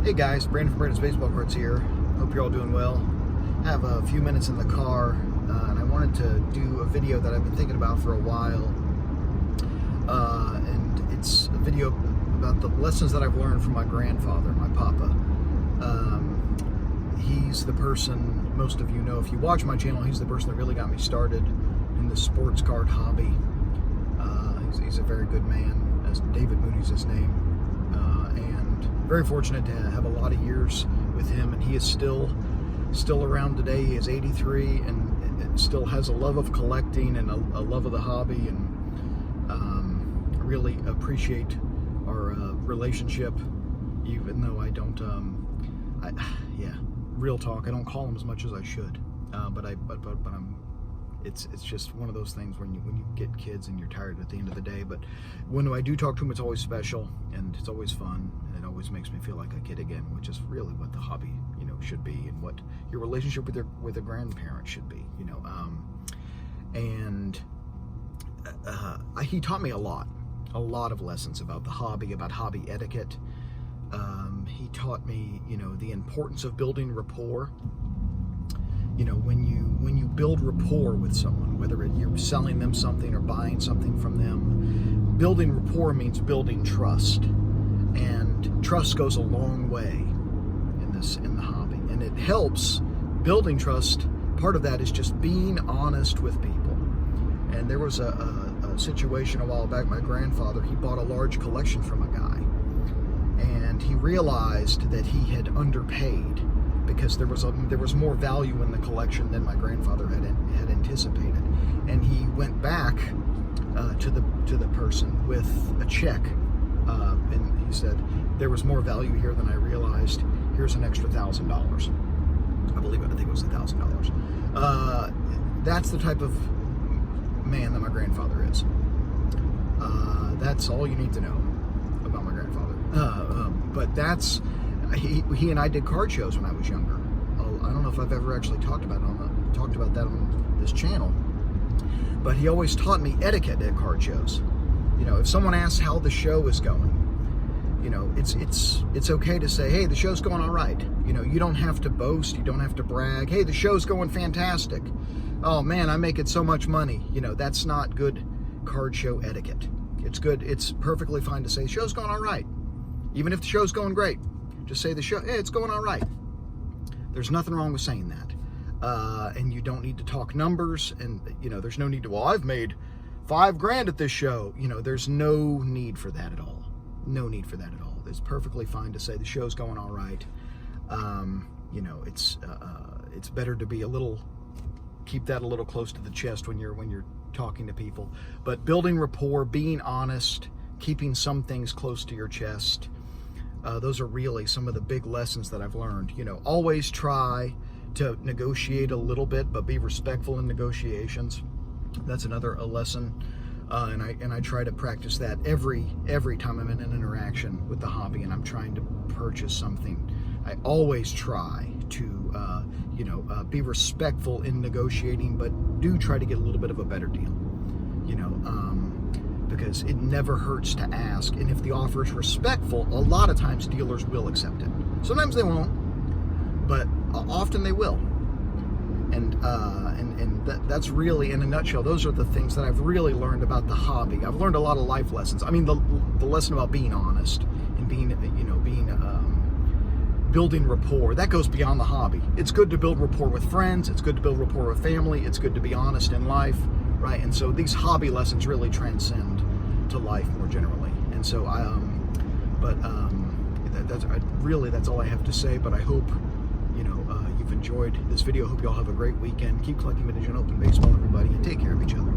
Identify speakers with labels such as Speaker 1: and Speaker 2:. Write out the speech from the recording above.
Speaker 1: Hey guys, Brandon from Brandon's Baseball Cards here. Hope you're all doing well. I have a few minutes in the car, and I wanted to do a video that I've been thinking about for a while. And it's a video about the lessons that I've learned from my grandfather, my papa. He's the person, most of you know, if you watch my channel, he's the person that really got me started in the sports card hobby. He's a very good man, as David Mooney's his name. And very fortunate to have a lot of years with him, and he is still around today. He is 83 and still has a love of collecting and a love of the hobby, and I really appreciate our relationship, even though I don't real talk, I don't call him as much as I should, but I'm it's just one of those things when you get kids and you're tired at the end of the day. But when I do talk to him, it's always special and it's always fun, and it always makes me feel like a kid again, which is really what the hobby, should be, and what your relationship with a grandparent should be, he taught me a lot of lessons about the hobby, about hobby etiquette. He taught me, the importance of building rapport. When you build rapport with someone, whether you're selling them something or buying something from them, building rapport means building trust, and trust goes a long way in the hobby, and it helps building trust. Part of that is just being honest with people. And there was a situation a while back. My grandfather, he bought a large collection from a guy, and he realized that he had underpaid, because there was more value in the collection than my grandfather had anticipated. And he went back to the person with a check, and he said, "There was more value here than I realized. Here's an extra $1,000." I think it was $1,000. That's the type of man that my grandfather is. That's all you need to know about my grandfather. But that's. He and I did card shows when I was younger. I don't know if I've ever actually talked about that on this channel, but he always taught me etiquette at card shows. If someone asks how the show is going, it's okay to say, "Hey, the show's going all right." You don't have to boast, you don't have to brag. "Hey, the show's going fantastic. Oh man, I'm making so much money." That's not good card show etiquette. It's perfectly fine to say, "Show's going all right," even if the show's going great. Just say the show, "Hey, it's going all right." There's nothing wrong with saying that. And you don't need to talk numbers, and there's no need to, "Well, I've made $5,000 at this show." There's no need for that at all. No need for that at all. It's perfectly fine to say the show's going all right. It's better to be keep that a little close to the chest when you're talking to people. But building rapport, being honest, keeping some things close to your chest, those are really some of the big lessons that I've learned. Always try to negotiate a little bit, but be respectful in negotiations. That's another lesson, and I try to practice that every time I'm in an interaction with the hobby and I'm trying to purchase something. I always try to be respectful in negotiating, but do try to get a little bit of a better deal. Because it never hurts to ask, and if the offer is respectful, a lot of times dealers will accept it. Sometimes they won't, but often they will. And that's really, in a nutshell, those are the things that I've really learned about the hobby. I've learned a lot of life lessons. I mean, the lesson about being honest and building rapport, that goes beyond the hobby. It's good to build rapport with friends. It's good to build rapport with family. It's good to be honest in life. Right, and so these hobby lessons really transcend to life more generally. And so that's all I have to say. But I hope you've enjoyed this video. I hope you all have a great weekend. Keep collecting vintage and open baseball, everybody, and take care of each other.